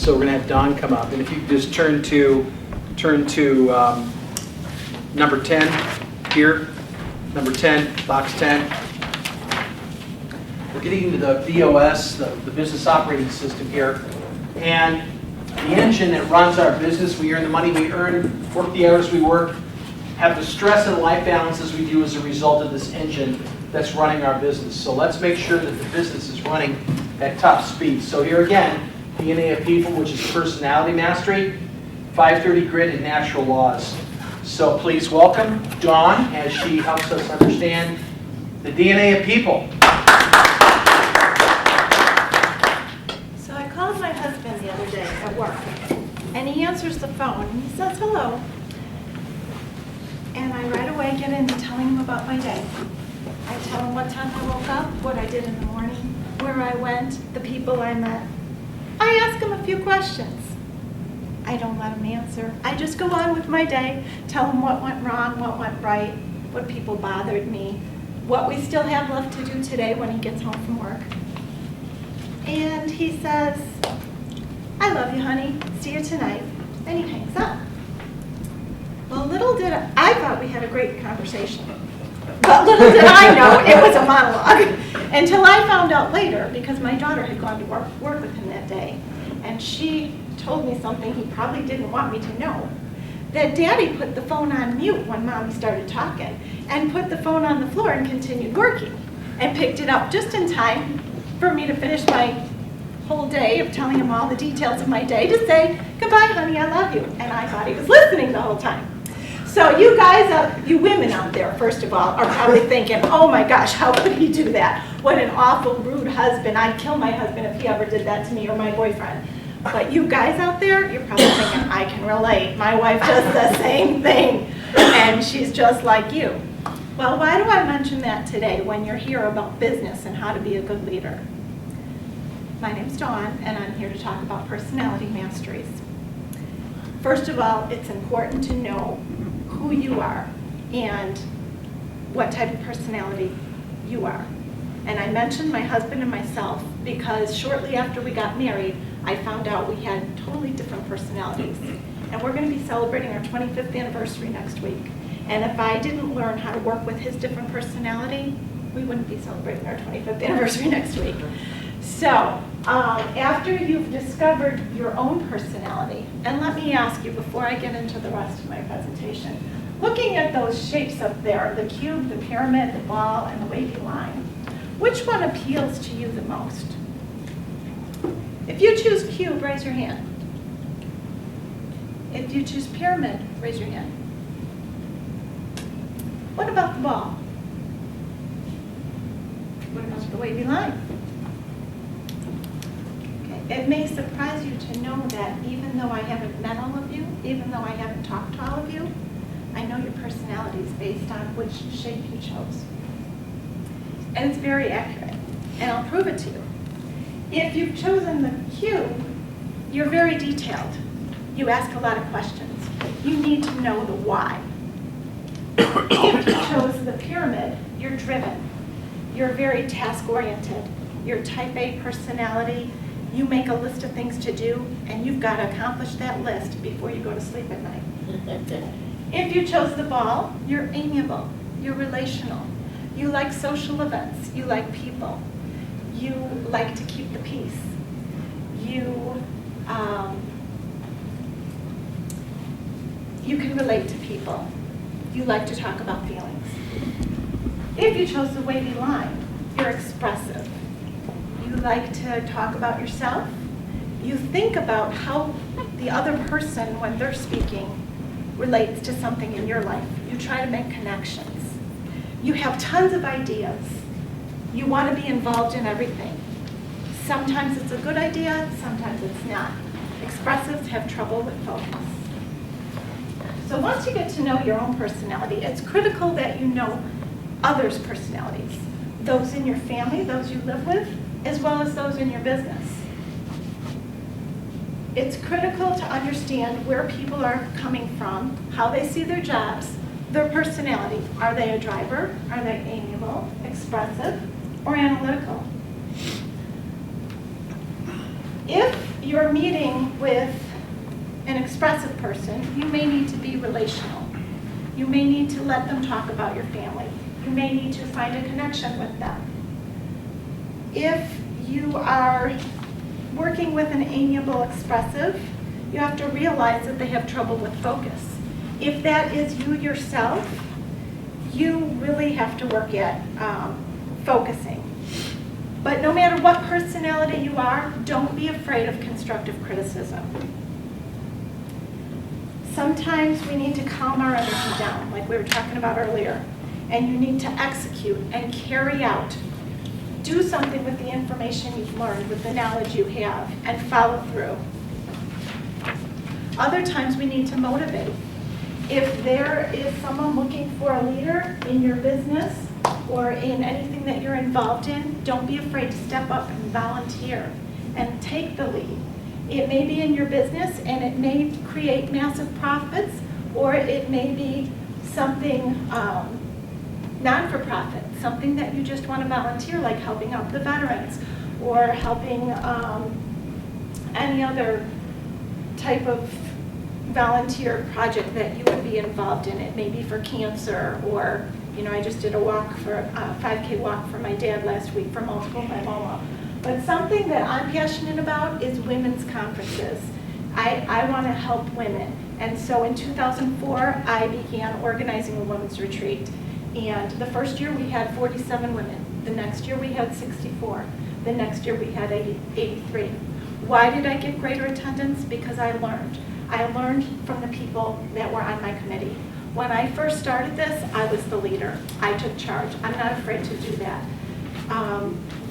So we're going to have Don come up, and if you could just turn to number 10 here, number 10, box 10. We're getting into the BOS, the business operating system here, and the engine that runs our business. We earn the money we earn, work the hours we work, have the stress and life balances we do as a result of this engine that's running our business. So let's make sure that the business is running at top speed. So here again, DNA of people, which is personality mastery, 530 grid, and natural laws. So please welcome Dawn as she helps us understand the DNA of people. So I called my husband the other day at work, and he answers the phone, and he says hello. And I right away get into telling him about my day. I tell him what time I woke up, what I did in the morning, where I went, the people I met. I ask him a few questions. I don't let him answer. I just go on with my day, tell him what went wrong, what went right, what people bothered me, what we still have left to do today when he gets home from work. And he says, I love you, honey. See you tonight. And he hangs up. Well, little did I thought we had a great conversation. But little did I know it was a monologue until I found out later, because my daughter had gone to work with him that day, and she told me something he probably didn't want me to know, that Daddy put the phone on mute when Mommy started talking and put the phone on the floor and continued working and picked it up just in time for me to finish my whole day of telling him all the details of my day to say, goodbye, honey, I love you. And I thought he was listening the whole time. So you guys, you women out there, first of all, are probably thinking, oh my gosh, how could he do that? What an awful, rude husband. I'd kill my husband if he ever did that to me, or my boyfriend. But you guys out there, you're probably thinking, I can relate. My wife does the same thing, and she's just like you. Well, why do I mention that today when you're here about business and how to be a good leader? My name's Dawn, and I'm here to talk about personality masteries. First of all, it's important to know who you are and what type of personality you are. And I mentioned my husband and myself because shortly after we got married, I found out we had totally different personalities. And we're going to be celebrating our 25th anniversary next week. And if I didn't learn how to work with his different personality, we wouldn't be celebrating our 25th anniversary next week. So, after you've discovered your own personality, and let me ask you before I get into the rest of my presentation, looking at those shapes up there, the cube, the pyramid, the ball, and the wavy line, which one appeals to you the most? If you choose cube, raise your hand. If you choose pyramid, raise your hand. What about the ball? What about the wavy line? It may surprise you to know that even though I haven't met all of you, even though I haven't talked to all of you, I know your personalities based on which shape you chose. And it's very accurate, and I'll prove it to you. If you've chosen the cube, you're very detailed. You ask a lot of questions. You need to know the why. If you chose the pyramid, you're driven. You're very task-oriented. You're type A personality. You make a list of things to do, and you've got to accomplish that list before you go to sleep at night. If you chose the ball, you're amiable, you're relational, you like social events, you like people, you like to keep the peace, you can relate to people, you like to talk about feelings. If you chose the wavy line, you're expressive. You like to talk about yourself. You think about how the other person, when they're speaking, relates to something in your life. You try to make connections. You have tons of ideas. You want to be involved in everything. Sometimes it's a good idea, sometimes it's not. Expressives have trouble with focus. So once you get to know your own personality, it's critical that you know others' personalities. Those in your family, those you live with, as well as those in your business. It's critical to understand where people are coming from, how they see their jobs, their personality. Are they a driver? Are they amiable, expressive, or analytical? If you're you're meeting with an expressive person, you may need to be relational. You may need to let them talk about your family. You may need to find a connection with them. If you are working with an amiable expressive, you have to realize that they have trouble with focus. If that is you yourself, you really have to work at focusing. But no matter what personality you are, don't be afraid of constructive criticism. Sometimes we need to calm our energy down, like we were talking about earlier, and you need to execute and carry out. Do something with the information you've learned, with the knowledge you have, and follow through. Other times we need to motivate. If there is someone looking for a leader in your business or in anything that you're involved in, don't be afraid to step up and volunteer and take the lead. It may be in your business and it may create massive profits, or it may be something non-for-profit, something that you just want to volunteer, like helping out the veterans or helping any other type of volunteer project that you would be involved in. It may be for cancer, or, you know, I just did a 5K walk for my dad last week for multiple myeloma. But something that I'm passionate about is women's conferences. I want to help women. And so in 2004, I began organizing a women's retreat. And the first year we had 47 women. The next year we had 64. The next year we had 83. Why did I get greater attendance? Because I learned. I learned from the people that were on my committee. When I first started this, I was the leader. I took charge. I'm not afraid to do that.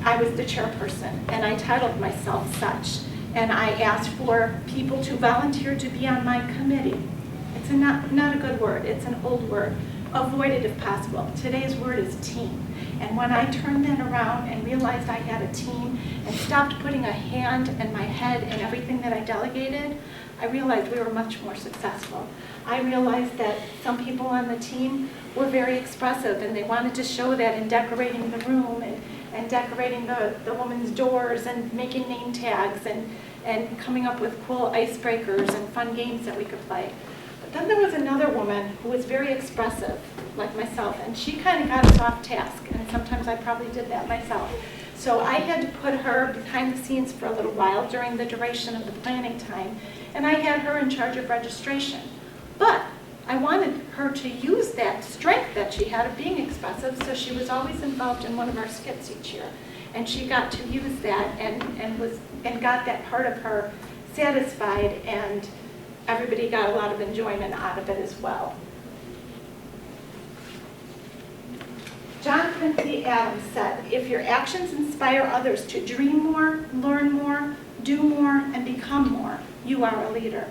I was the chairperson, and I titled myself such. And I asked for people to volunteer to be on my committee. It's not a good word. It's an old word. Avoid it if possible. Today's word is team. And when I turned that around and realized I had a team and stopped putting a hand and my head in everything that I delegated, I realized we were much more successful. I realized that some people on the team were very expressive, and they wanted to show that in decorating the room and decorating the women's doors and making name tags and coming up with cool icebreakers and fun games that we could play. But then there was another woman who was very expressive, like myself, and she kind of got us off task, and sometimes I probably did that myself. So I had to put her behind the scenes for a little while during the duration of the planning time, and I had her in charge of registration. But I wanted her to use that strength that she had of being expressive, so she was always involved in one of our skits each year. And she got to use that and got that part of her satisfied, and everybody got a lot of enjoyment out of it as well. John Quincy Adams said, "If your actions inspire others to dream more, learn more, do more, and become more, you are a leader."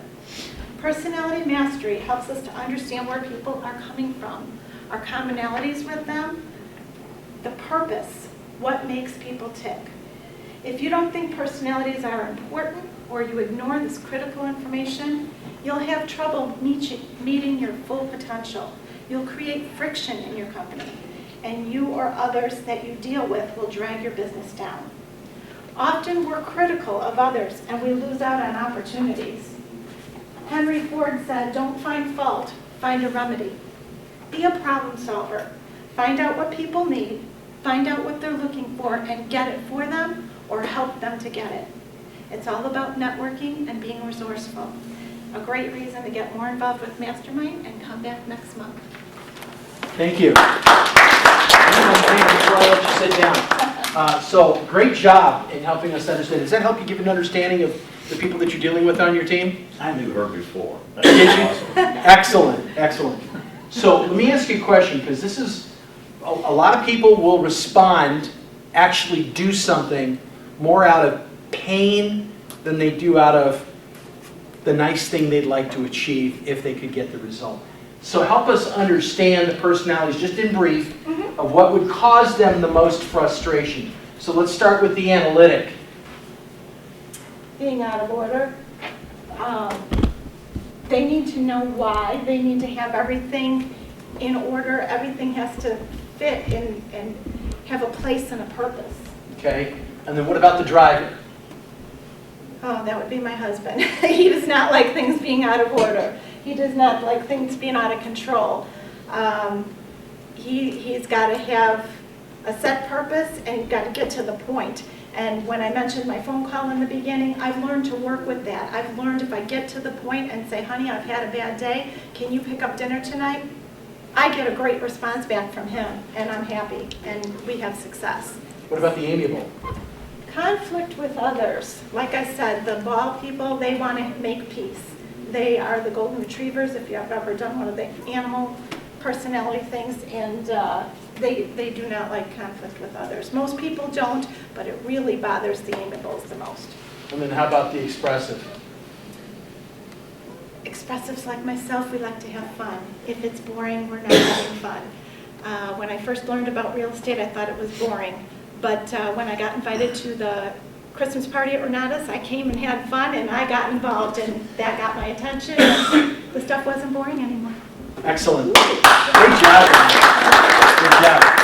Personality mastery helps us to understand where people are coming from, our commonalities with them, the purpose, what makes people tick. If you don't think personalities are important, or you ignore this critical information, you'll have trouble meeting your full potential. You'll create friction in your company, and you or others that you deal with will drag your business down. Often we're critical of others, and we lose out on opportunities. Henry Ford said, "Don't find fault, find a remedy." Be a problem solver. Find out what people need, find out what they're looking for, and get it for them or help them to get it. It's all about networking and being resourceful. A great reason to get more involved with Mastermind, and come back next month. Thank you. Before I let you sit down. So great job in helping us understand. Does that help you give an understanding of the people that you're dealing with on your team? I knew her before. Did you? Awesome. Excellent, excellent. So let me ask you a question, because this is, a lot of people will respond, actually do something more out of pain than they do out of the nice thing they'd like to achieve if they could get the result. So help us understand the personalities, just in brief, of what would cause them the most frustration. So let's start with the analytic. Being out of order. They need to know why. They need to have everything in order. Everything has to fit and have a place and a purpose. Okay, and then what about the driver? Oh, that would be my husband. He does not like things being out of order. He does not like things being out of control. He's got to have a set purpose, and he's got to get to the point. And when I mentioned my phone call in the beginning, I've learned to work with that. I've learned if I get to the point and say, honey, I've had a bad day, can you pick up dinner tonight? I get a great response back from him, and I'm happy, and we have success. What about the amiable? Conflict with others. Like I said, the ball people, they want to make peace. They are the golden retrievers, if you've ever done one of the animal personality things, and they do not like conflict with others. Most people don't, but it really bothers the amiables the most. And then how about the expressive? Expressives like myself, we like to have fun. If it's boring, we're not having fun. When I first learned about real estate, I thought it was boring. But when I got invited to the Christmas party at Renatus, I came and had fun, and I got involved, and that got my attention, and the stuff wasn't boring anymore. Excellent. Great job. Good job.